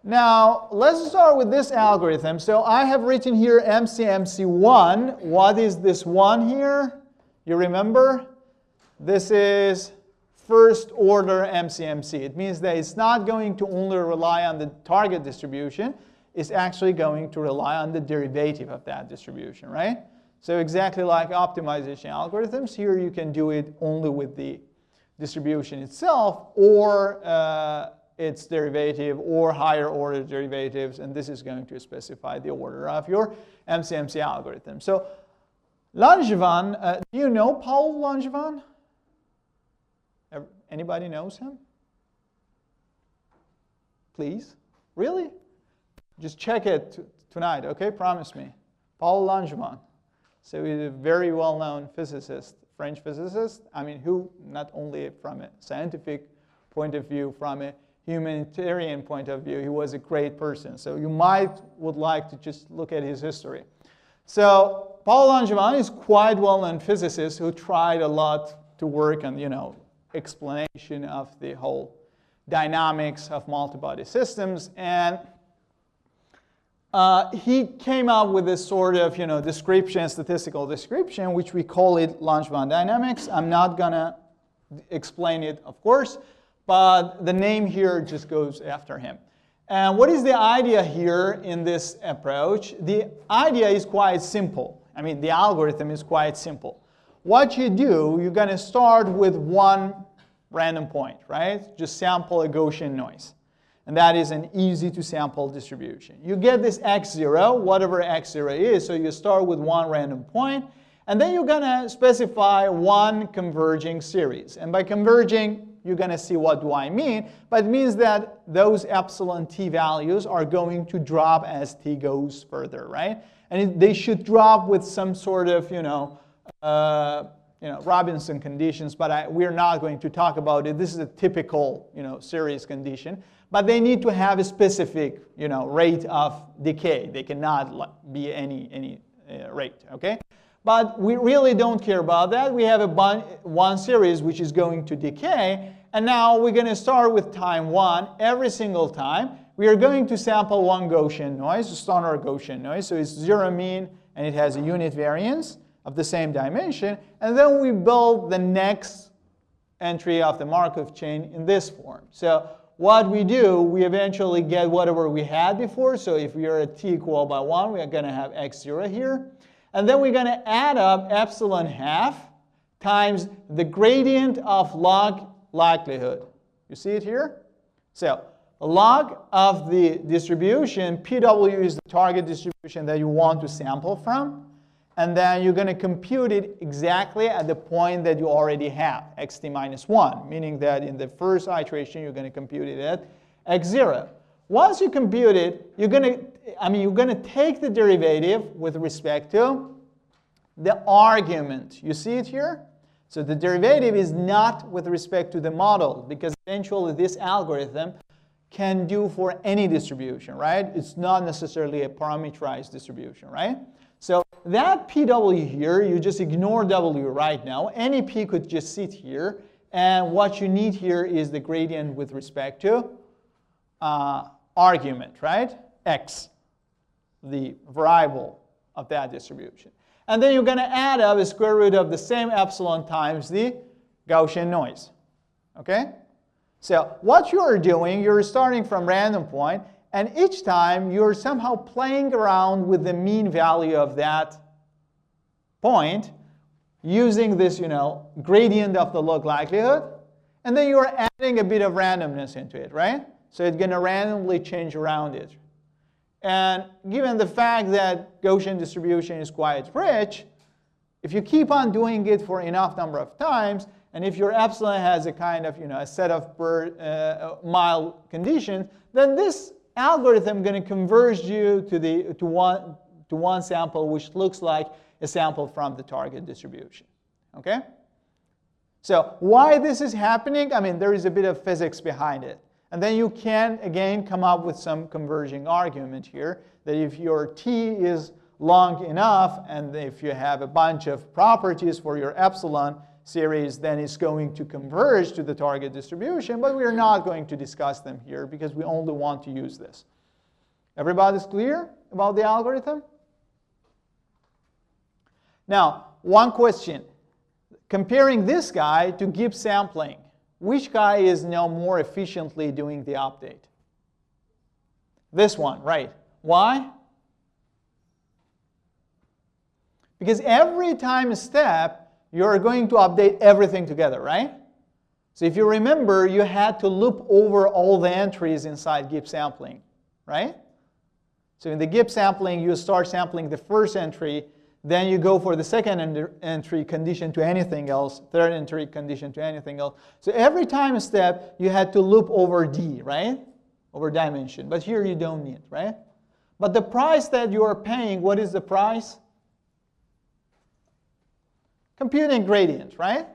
Now, let's start with this algorithm. So I have written here MCMC1. What is this 1 here? You remember? This is first order MCMC. It means that it's not going to only rely on the target distribution. It's actually going to rely on the derivative of that distribution, right? So exactly like optimization algorithms, here you can do it only with the distribution itself or its derivative or higher order derivatives, and this is going to specify the order of your MCMC algorithm. So Langevin, do you know Paul Langevin? Anybody knows him? Please? Really? Just check it tonight, okay? Promise me. Paul Langevin. So he's a very well-known physicist, French physicist. I mean, who not only from a scientific point of view, from a humanitarian point of view, he was a great person. So you would like to just look at his history. So Paul Langevin is quite well-known physicist who tried a lot to work on, explanation of the whole dynamics of multi-body systems, and he came up with this sort of description, statistical description, which we call it Langevin dynamics. I'm not gonna explain it, of course, but the name here just goes after him. And what is the idea here in this approach? The idea is quite simple. I mean, the algorithm is quite simple. What you do, you're going to start with one random point, right? Just sample a Gaussian noise. And that is an easy to sample distribution. You get this x0, whatever x0 is, so you start with one random point, and then you're going to specify one converging series. And by converging, you're going to see what do I mean, but it means that those epsilon t values are going to drop as t goes further, right? And they should drop with some sort of, Robinson conditions, but we're not going to talk about it. This is a typical, series condition. But they need to have a specific, rate of decay. They cannot be any rate, okay? But we really don't care about that. We have one series which is going to decay. And now we're going to start with time 1. Every single time, we are going to sample one Gaussian noise, a standard Gaussian noise. So it's zero mean, and it has a unit variance of the same dimension. And then we build the next entry of the Markov chain in this form. So what we do, we eventually get whatever we had before. So if we are at t equal by 1, we are going to have x0 here. And then we're going to add up epsilon half times the gradient of log likelihood. You see it here? So log of the distribution, PW is the target distribution that you want to sample from. And then you're going to compute it exactly at the point that you already have, xt minus 1, meaning that in the first iteration, you're going to compute it at x0. Once you compute it, you're going to take the derivative with respect to the argument. You see it here? So the derivative is not with respect to the model, because eventually this algorithm can do for any distribution, right? It's not necessarily a parameterized distribution, right? So that PW here, you just ignore W right now. Any P could just sit here. And what you need here is the gradient with respect to argument, right? X, the variable of that distribution. And then you're going to add up the square root of the same epsilon times the Gaussian noise. Okay? So what you're doing, you're starting from random point. And each time, you're somehow playing around with the mean value of that point using this, gradient of the log likelihood. And then you're adding a bit of randomness into it, right? So it's going to randomly change around it. And given the fact that Gaussian distribution is quite rich, if you keep on doing it for enough number of times, and if your epsilon has a kind of, a set of mild conditions, then this algorithm going to converge you to one sample which looks like a sample from the target distribution. Okay? So why this is happening? I mean, there is a bit of physics behind it. And then you can, again, come up with some converging argument here that if your t is long enough, and if you have a bunch of properties for your epsilon, series, then it's going to converge to the target distribution, but we're not going to discuss them here because we only want to use this. Everybody's clear about the algorithm? Now, one question. Comparing this guy to Gibbs sampling, which guy is now more efficiently doing the update? This one, right. Why? Because every time step, you're going to update everything together, right? So if you remember, you had to loop over all the entries inside Gibbs sampling, right? So in the Gibbs sampling, you start sampling the first entry, then you go for the second entry condition to anything else, third entry condition to anything else. So every time step, you had to loop over D, right? Over dimension. But here you don't need, right? But the price that you are paying, what is the price? Computing gradient, right?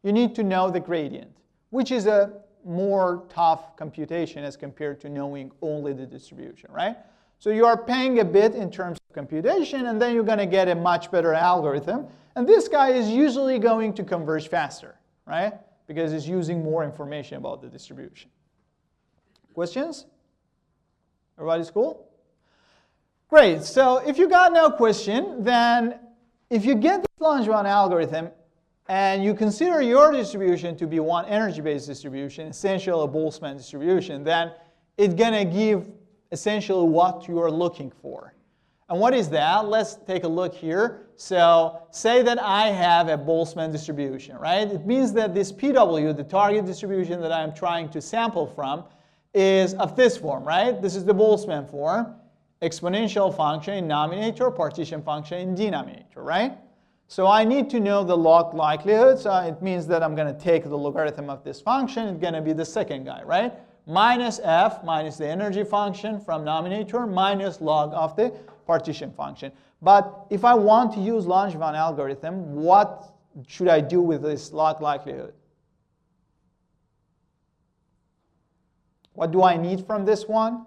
You need to know the gradient, which is a more tough computation as compared to knowing only the distribution, right? So you are paying a bit in terms of computation, and then you're going to get a much better algorithm. And this guy is usually going to converge faster, right? Because it's using more information about the distribution. Questions? Everybody's cool? Great. So if you got no question, then if you get this Langevin algorithm and you consider your distribution to be one energy-based distribution, essentially a Boltzmann distribution, then it's going to give essentially what you are looking for. And what is that? Let's take a look here. So say that I have a Boltzmann distribution, right? It means that this PW, the target distribution that I'm trying to sample from, is of this form, right? This is the Boltzmann form. Exponential function in numerator, partition function in denominator, right? So I need to know the log likelihood. So it means that I'm going to take the logarithm of this function. It's going to be the second guy, right? Minus f minus the energy function from numerator minus log of the partition function. But if I want to use Langevin algorithm, what should I do with this log likelihood? What do I need from this one?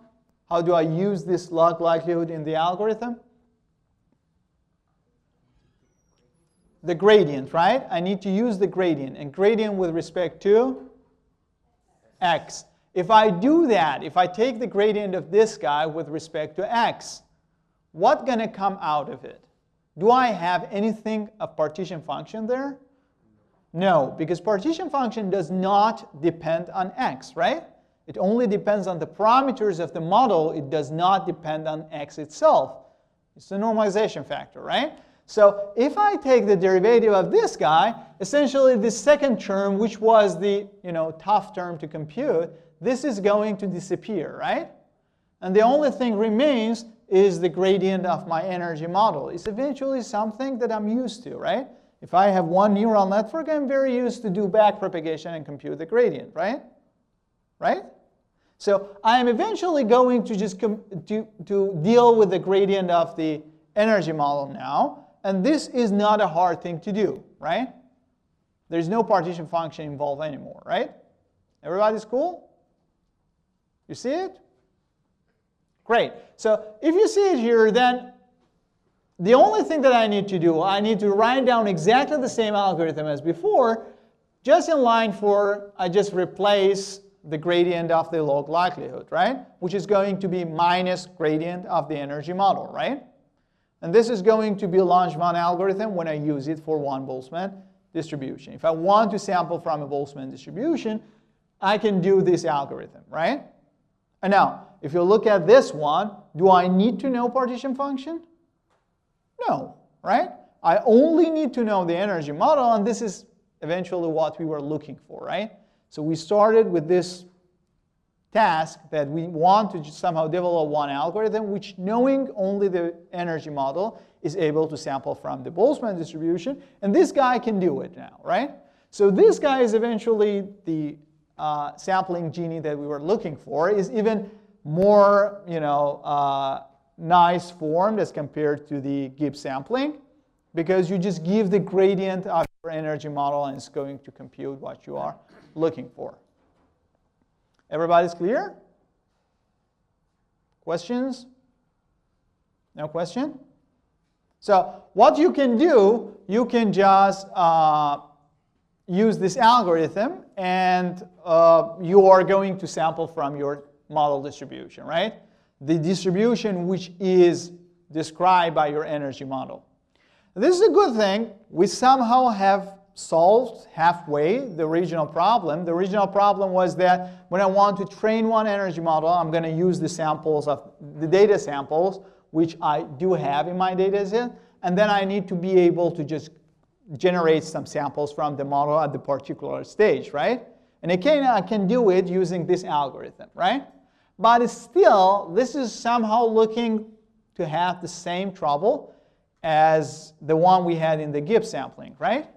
How do I use this log likelihood in the algorithm? The gradient, right? I need to use the gradient. And gradient with respect to x. If I do that, if I take the gradient of this guy with respect to x, what's going to come out of it? Do I have anything of partition function there? No, because partition function does not depend on x, right? It only depends on the parameters of the model. It does not depend on x itself. It's the normalization factor, right? So if I take the derivative of this guy, essentially the second term, which was the tough term to compute, this is going to disappear, right? And the only thing remains is the gradient of my energy model. It's eventually something that I'm used to, right? If I have one neural network, I'm very used to do backpropagation and compute the gradient, right? Right? So I am eventually going to just to deal with the gradient of the energy model now. And this is not a hard thing to do, right? There's no partition function involved anymore, right? Everybody's cool? You see it? Great. So if you see it here, then the only thing that I need to do, I need to write down exactly the same algorithm as before, just in line for, I just replace the gradient of the log likelihood, right? Which is going to be minus gradient of the energy model, right? And this is going to be a Langevin algorithm when I use it for one Boltzmann distribution. If I want to sample from a Boltzmann distribution, I can do this algorithm, right? And now, if you look at this one, do I need to know partition function? No, right? I only need to know the energy model, and this is eventually what we were looking for, right? So we started with this task that we want to somehow develop one algorithm which, knowing only the energy model, is able to sample from the Boltzmann distribution. And this guy can do it now, right? So this guy is eventually the sampling genie that we were looking for. Is even more, nice formed as compared to the Gibbs sampling, because you just give the gradient of your energy model and it's going to compute what you are looking for. Everybody's clear? Questions? No question? So what you can do you can just use this algorithm, and you are going to sample from your model distribution, right? The distribution which is described by your energy model. This is a good thing. We somehow have solved halfway the original problem. The original problem was that when I want to train one energy model, I'm going to use the samples of the data samples, which I do have in my data set, and then I need to be able to just generate some samples from the model at the particular stage, right? And again, I can do it using this algorithm, right? But still, this is somehow looking to have the same trouble as the one we had in the Gibbs sampling, right?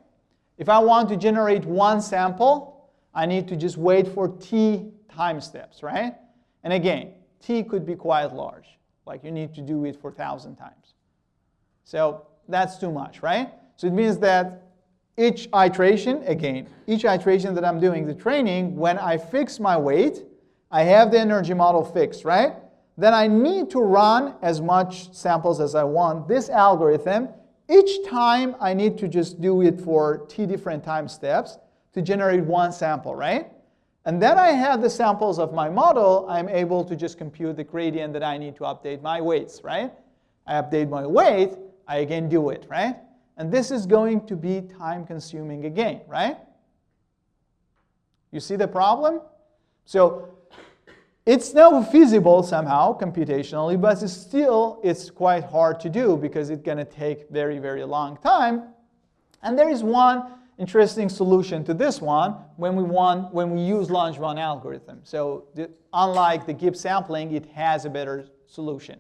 If I want to generate one sample, I need to just wait for t time steps, right? And again, t could be quite large. Like you need to do it for 1,000 times. So that's too much, right? So it means that each iteration, again, each iteration that I'm doing the training, when I fix my weight, I have the energy model fixed, right? Then I need to run as much samples as I want. This algorithm, each time I need to just do it for t different time steps to generate one sample, right? And then I have the samples of my model. I'm able to just compute the gradient that I need to update my weights, right? I update my weight, I again do it, right? And this is going to be time consuming again, right? You see the problem? So it's now feasible somehow computationally, but it's quite hard to do because it's going to take very, very long time. And there is one interesting solution to this one when we use Langevin algorithm. So unlike the Gibbs sampling, it has a better solution.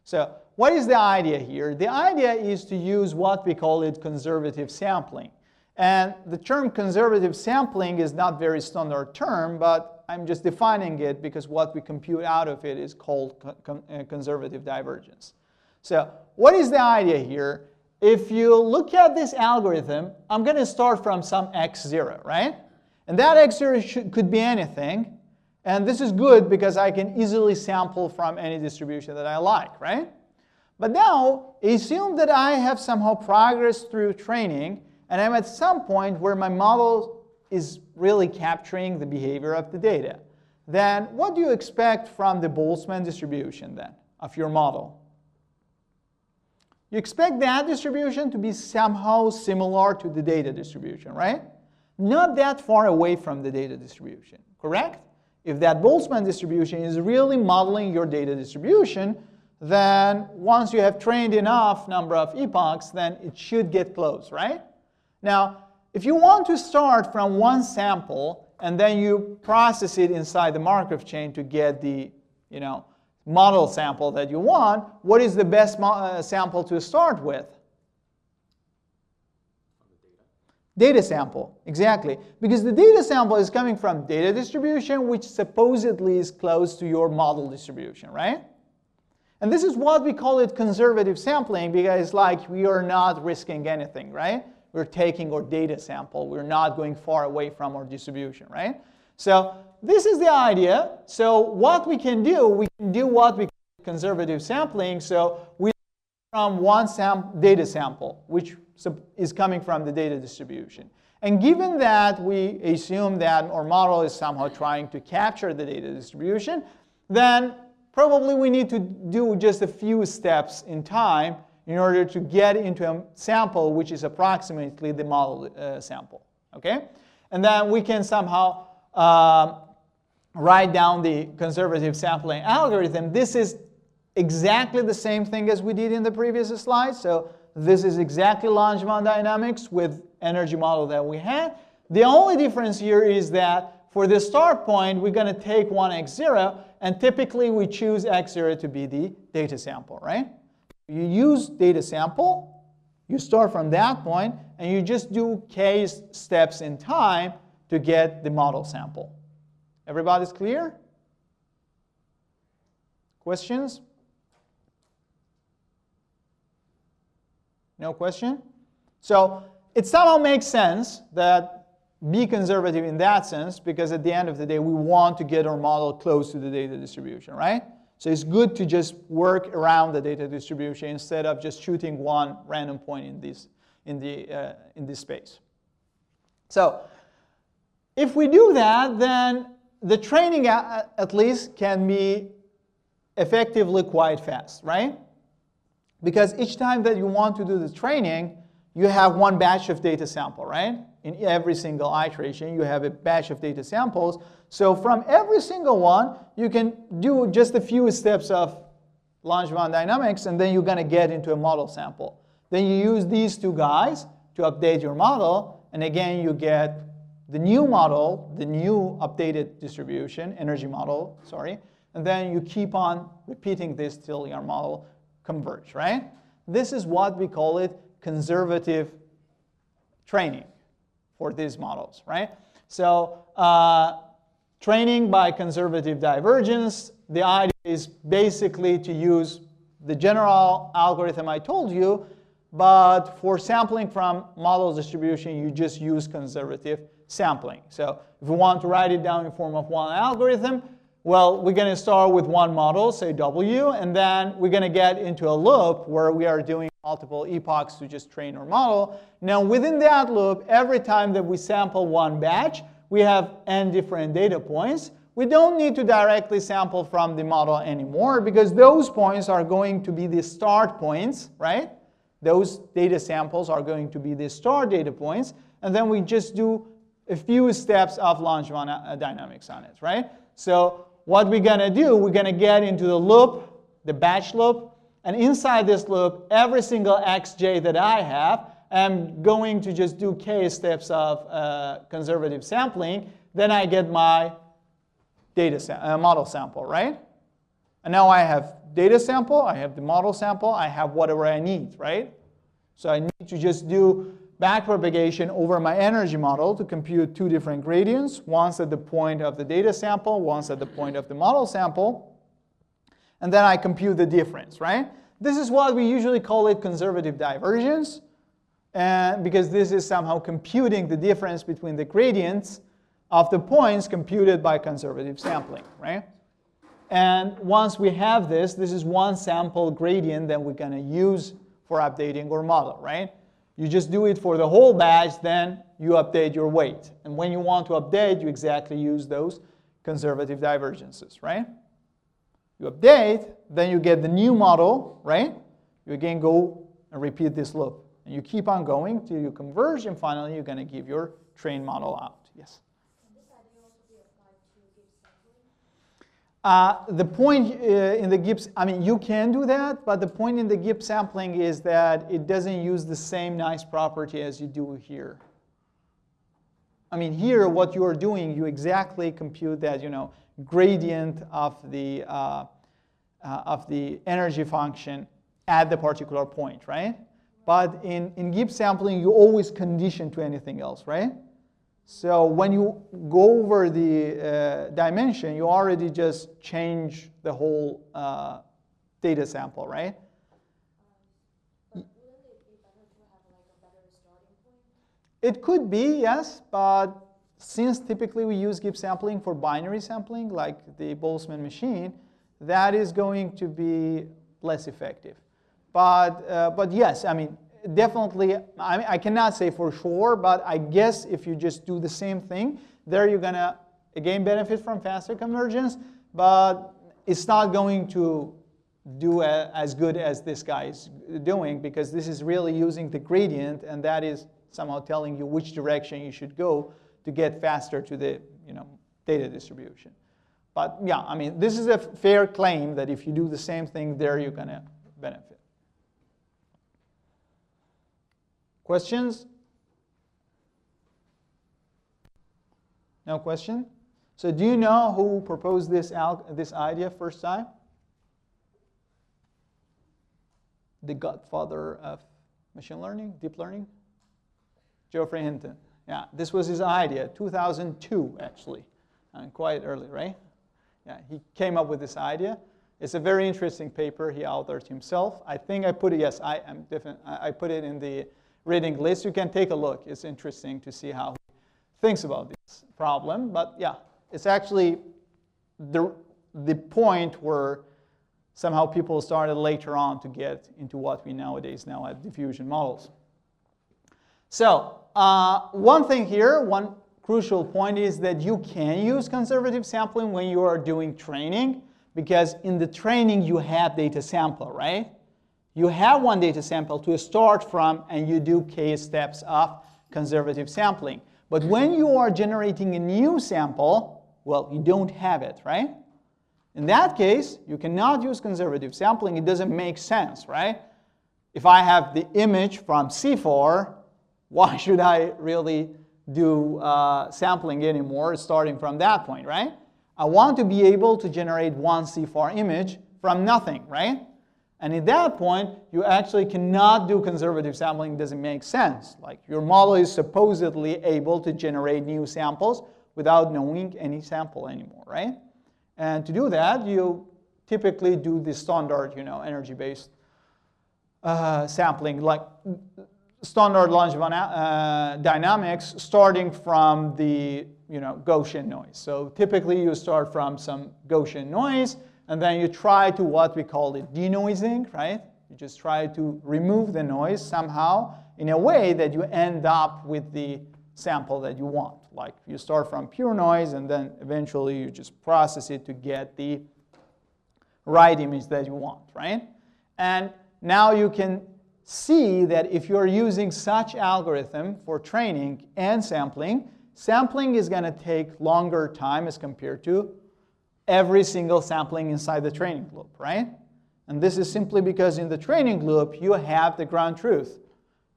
So what is the idea here? The idea is to use what we call it conservative sampling. And the term conservative sampling is not very standard term, but I'm just defining it because what we compute out of it is called conservative divergence. So what is the idea here? If you look at this algorithm, I'm going to start from some x0, right? And that x0 could be anything. And this is good because I can easily sample from any distribution that I like, right? But now, assume that I have somehow progressed through training, and I'm at some point where my model is really capturing the behavior of the data. Then what do you expect from the Boltzmann distribution then of your model? You expect that distribution to be somehow similar to the data distribution, right? Not that far away from the data distribution, correct? If that Boltzmann distribution is really modeling your data distribution, then once you have trained enough number of epochs, then it should get close, right? Now, if you want to start from one sample and then you process it inside the Markov chain to get the model sample that you want, what is the best sample to start with? Data sample, exactly. Because the data sample is coming from data distribution, which supposedly is close to your model distribution, right? And this is what we call it conservative sampling, because like we are not risking anything, right? We're taking our data sample. We're not going far away from our distribution, right? So this is the idea. So what we can do what we call conservative sampling. So we from one data sample, which is coming from the data distribution. And given that we assume that our model is somehow trying to capture the data distribution, then probably we need to do just a few steps in time in order to get into a sample which is approximately the model sample, okay? And then we can somehow write down the conservative sampling algorithm. This is exactly the same thing as we did in the previous slide. So this is exactly Langevin dynamics with energy model that we had. The only difference here is that for the start point, we're going to take one x0, and typically we choose x0 to be the data sample, right? You use data sample, you start from that point, and you just do k steps in time to get the model sample. Everybody's clear? Questions? No question? So it somehow makes sense that be conservative in that sense, because at the end of the day, we want to get our model close to the data distribution, right? So it's good to just work around the data distribution instead of just shooting one random point in this space. So if we do that, then the training at least can be effectively quite fast, right? Because each time that you want to do the training, you have one batch of data sample, right? In every single iteration, you have a batch of data samples. So from every single one, you can do just a few steps of Langevin dynamics, and then you're going to get into a model sample. Then you use these two guys to update your model, and again, you get the new model, the new updated distribution, energy model, sorry, and then you keep on repeating this till your model converge, right? This is what we call it conservative training for these models, right? So training by conservative divergence, the idea is basically to use the general algorithm I told you, but for sampling from model distribution, you just use conservative sampling. So if we want to write it down in form of one algorithm, well, we're going to start with one model, say W, and then we're going to get into a loop where we are doing multiple epochs to just train our model. Now, within that loop, every time that we sample one batch, we have n different data points. We don't need to directly sample from the model anymore because those points are going to be the start points, right? Those data samples are going to be the start data points, and then we just do a few steps of Langevin dynamics on it, right? So what we're going to do, we're going to get into the loop, the batch loop, and inside this loop, every single xj that I have, I'm going to just do k steps of conservative sampling. Then I get my model sample, right? And now I have data sample, I have the model sample, I have whatever I need, right? So I need to just do backpropagation over my energy model to compute two different gradients, once at the point of the data sample, once at the point of the model sample, and then I compute the difference, right? This is what we usually call it conservative divergence, and because this is somehow computing the difference between the gradients of the points computed by conservative sampling, right? And once we have this is one sample gradient that we're going to use for updating our model, right? You just do it for the whole batch, then you update your weight. And when you want to update, you exactly use those conservative divergences, right? You update, then you get the new model, right? You again go and repeat this loop. And you keep on going till you converge, and finally you're going to give your trained model out. Yes? Can this idea also be applied to GIPS sampling? The point in the GIPS, I mean, you can do that, but the point in the GIPS sampling is that it doesn't use the same nice property as you do here. I mean, here what you are doing, you exactly compute that, gradient of the energy function at the particular point, right? But in GIPS sampling, you always condition to anything else, right? So when you go over the dimension, you already just change the whole data sample, right? But wouldn't it be better to have like a better starting point? It could be, yes, but since typically we use GIPS sampling for binary sampling, like the Boltzmann machine, that is going to be less effective. But yes, I mean, definitely, I cannot say for sure, but I guess if you just do the same thing, there you're going to, again, benefit from faster convergence, but it's not going to do as good as this guy is doing, because this is really using the gradient, and that is somehow telling you which direction you should go to get faster to the data distribution. But yeah, I mean, this is a fair claim that if you do the same thing there, you're going to benefit. Questions? No question? So do you know who proposed this idea first time? The godfather of machine learning, deep learning? Geoffrey Hinton. Yeah, this was his idea, 2002 actually, and quite early, right? Yeah, he came up with this idea. It's a very interesting paper he authored himself. I think I put it, yes, I put it in the reading list. You can take a look. It's interesting to see how he thinks about this problem. But yeah, it's actually the point where somehow people started later on to get into what we nowadays now have diffusion models. So one thing here, one crucial point is that you can use conservative sampling when you are doing training, because in the training you have data sample, right? You have one data sample to start from, and you do k steps of conservative sampling. But when you are generating a new sample, well, you don't have it, right? In that case, you cannot use conservative sampling. It doesn't make sense, right? If I have the image from C4, why should I really do sampling anymore starting from that point, right? I want to be able to generate one C4 image from nothing, right? And at that point, you actually cannot do conservative sampling. It doesn't make sense. Like, your model is supposedly able to generate new samples without knowing any sample anymore, right? And to do that, you typically do the standard, energy-based sampling, like standard Langevin dynamics, starting from the Gaussian noise. So typically, you start from some Gaussian noise, and then you try to what we call it denoising, right? You just try to remove the noise somehow in a way that you end up with the sample that you want. Like, you start from pure noise, and then eventually you just process it to get the right image that you want, right? And now you can see that if you're using such algorithm for training and sampling, sampling is going to take longer time as compared to every single sampling inside the training loop, right? And this is simply because in the training loop, you have the ground truth.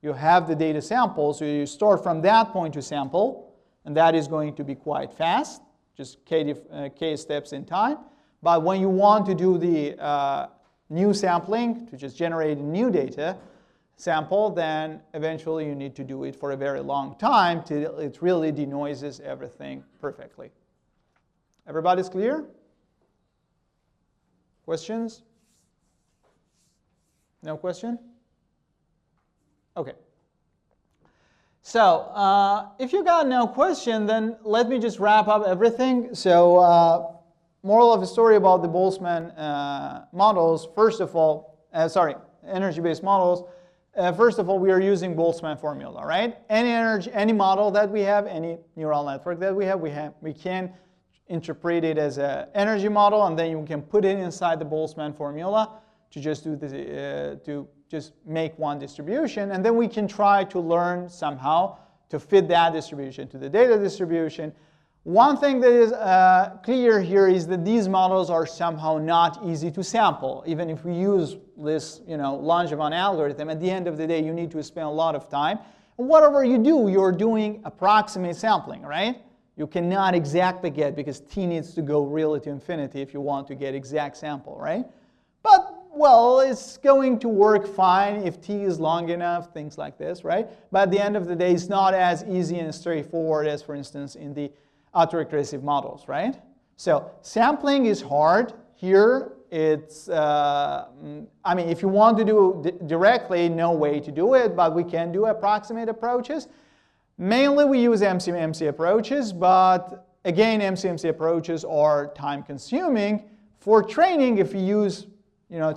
You have the data sample, so you start from that point to sample, and that is going to be quite fast, just k steps in time. But when you want to do the new sampling, to just generate new data sample, then eventually you need to do it for a very long time till it really denoises everything perfectly. Everybody's clear? Questions? No question? Okay. So if you got no question, then let me just wrap up everything. So moral of the story about the Boltzmann models, first of all, energy-based models, first of all, we are using Boltzmann formula, right? Any model that we have, any neural network that we have, we can interpret it as an energy model, and then you can put it inside the Boltzmann formula to just do to just make one distribution, and then we can try to learn somehow to fit that distribution to the data distribution. One thing that is clear here is that these models are somehow not easy to sample. Even if we use this, Langevin algorithm, at the end of the day, you need to spend a lot of time. And whatever you do, you're doing approximate sampling, right? You cannot exactly get, because t needs to go really to infinity if you want to get exact sample, right? But well, it's going to work fine if t is long enough, things like this, right? But at the end of the day, it's not as easy and straightforward as, for instance, in the autoregressive models, right? So sampling is hard. Here, it's, if you want to do directly, no way to do it, but we can do approximate approaches. Mainly, we use MCMC approaches, but again, MCMC approaches are time-consuming. For training, if you use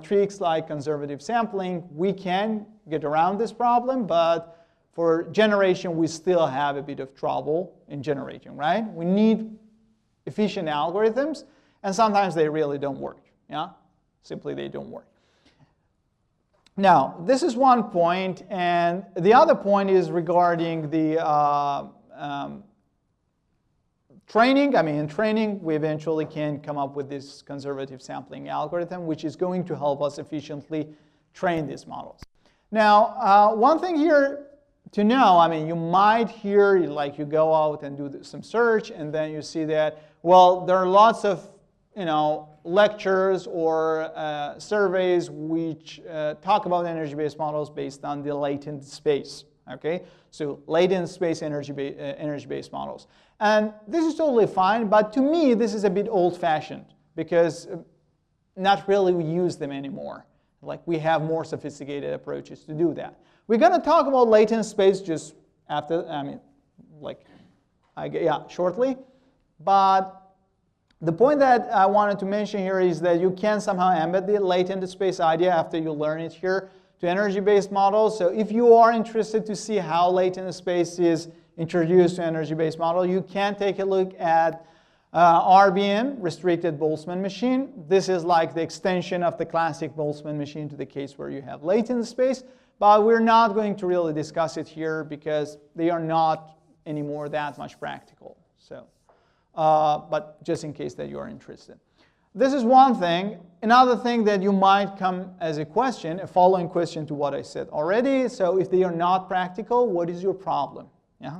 tricks like conservative sampling, we can get around this problem, but for generation, we still have a bit of trouble in generating, right? We need efficient algorithms, and sometimes they really don't work, yeah? Simply, they don't work. Now, this is one point, and the other point is regarding the training. In training, we eventually can come up with this conservative sampling algorithm, which is going to help us efficiently train these models. Now, one thing here to know, you might hear, like, you go out and do some search, and then you see that, well, there are lots of, lectures or surveys which talk about energy-based models based on the latent space, okay? So latent space energy-based models. And this is totally fine, but to me, this is a bit old-fashioned, because not really we use them anymore. Like, we have more sophisticated approaches to do that. We're going to talk about latent space just after, shortly. But the point that I wanted to mention here is that you can somehow embed the latent space idea after you learn it here to energy-based models. So if you are interested to see how latent space is introduced to energy-based model, you can take a look at RBM, restricted Boltzmann machine. This is like the extension of the classic Boltzmann machine to the case where you have latent space. But we're not going to really discuss it here because they are not anymore that much practical. So, but just in case that you are interested. This is one thing. Another thing that you might come as a question, a following question to what I said already. So if they are not practical, what is your problem? Yeah?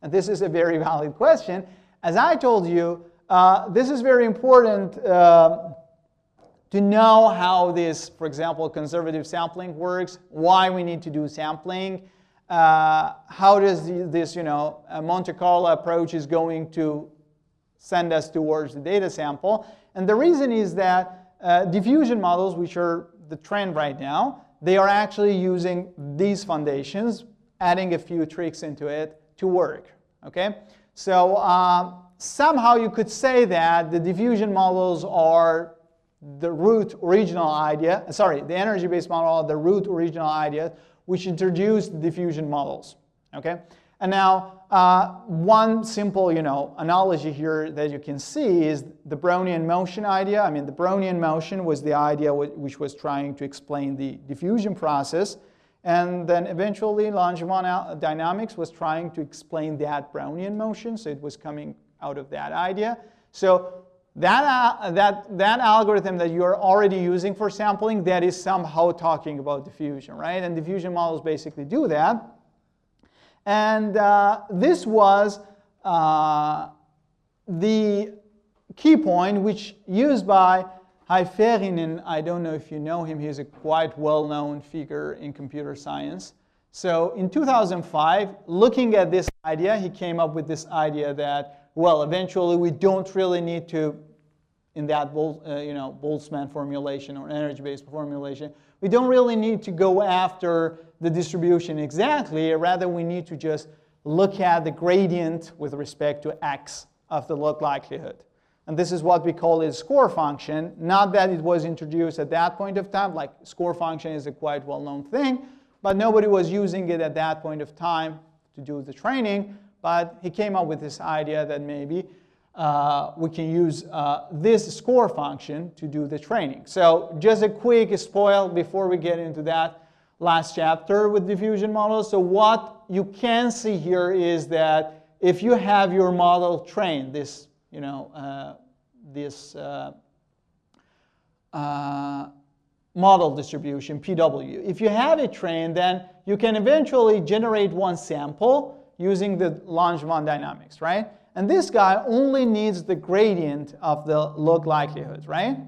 And this is a very valid question. As I told you, this is very important to know how this, for example, conservative sampling works, why we need to do sampling, how does this, Monte Carlo approach is going to send us towards the data sample. And the reason is that diffusion models, which are the trend right now, they are actually using these foundations, adding a few tricks into it to work. Okay? So somehow you could say that the diffusion models are the root original idea, the energy-based model are the root original idea which introduced the diffusion models. Okay? And now one simple analogy here that you can see is the Brownian motion idea. I mean, the Brownian motion was the idea which was trying to explain the diffusion process. And then eventually Langevin dynamics was trying to explain that Brownian motion. So it was coming out of that idea. So that algorithm that you're already using for sampling, that is somehow talking about diffusion, right? And diffusion models basically do that. And this was the key point which used by Langevin. I don't know if you know him. He's a quite well-known figure in computer science. So in 2005, looking at this idea, he came up with this idea that, well, eventually we don't really need to, in that Boltzmann formulation or energy-based formulation, we don't really need to go after the distribution exactly. Rather, we need to just look at the gradient with respect to x of the log likelihood. And this is what we call a score function. Not that it was introduced at that point of time. Like, score function is a quite well-known thing. But nobody was using it at that point of time to do the training. But he came up with this idea that maybe we can use this score function to do the training. So just a quick spoil before we get into that last chapter with diffusion models. So what you can see here is that if you have your model trained, this model distribution, PW, if you have it trained, then you can eventually generate one sample using the Langevin dynamics, right? And this guy only needs the gradient of the log likelihood, right?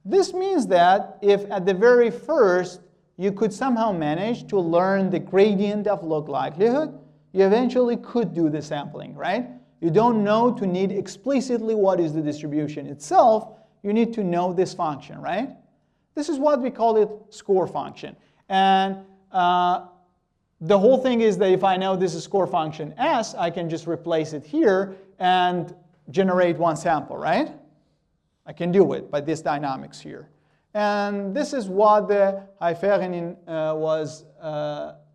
This means that if at the very first you could somehow manage to learn the gradient of log likelihood, you eventually could do the sampling, right? You don't know to need explicitly what is the distribution itself. You need to know this function, right? This is what we call it score function. And the whole thing is that if I know this is score function S, I can just replace it here and generate one sample, right? I can do it by this dynamics here. And this is what the Langevin was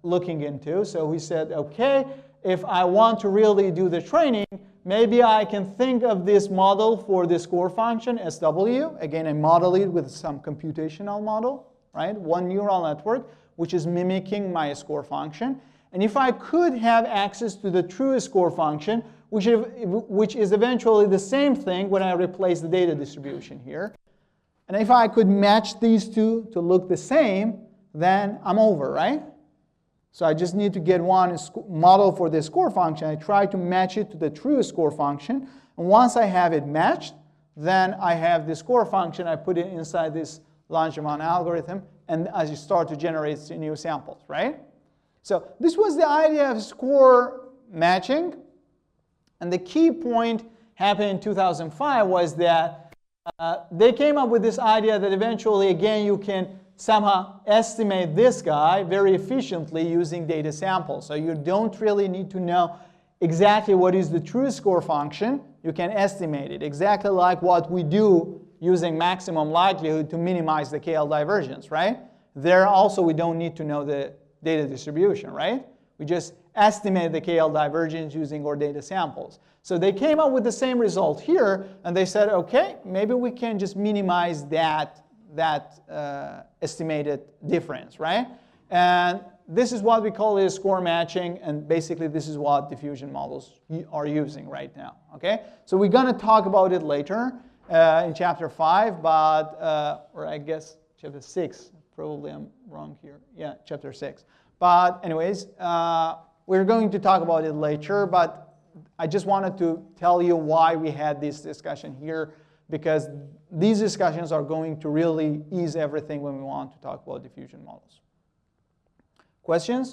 looking into. So he said, okay, if I want to really do the training, maybe I can think of this model for the score function, SW. Again, I model it with some computational model, right? One neural network, which is mimicking my score function. And if I could have access to the true score function, which is eventually the same thing when I replace the data distribution here, and if I could match these two to look the same, then I'm over, right? So I just need to get one model for the score function. I try to match it to the true score function. And once I have it matched, then I have the score function. I put it inside this Langevin algorithm. And as you start to generate new samples, right? So this was the idea of score matching. And the key point happened in 2005 was that they came up with this idea that eventually, again, you can somehow estimate this guy very efficiently using data samples. So you don't really need to know exactly what is the true score function. You can estimate it, exactly like what we do using maximum likelihood to minimize the KL divergence, right? There also, we don't need to know the data distribution, right? We just estimate the KL divergence using our data samples. So they came up with the same result here, and they said, okay, maybe we can just minimize that estimated difference, right? And this is what we call a score matching, and basically this is what diffusion models are using right now, okay? So we're going to talk about it later in chapter 5, but, or I guess chapter 6, probably I'm wrong here. Yeah, chapter 6. But anyways, we're going to talk about it later, but I just wanted to tell you why we had this discussion here, because these discussions are going to really ease everything when we want to talk about diffusion models. Questions?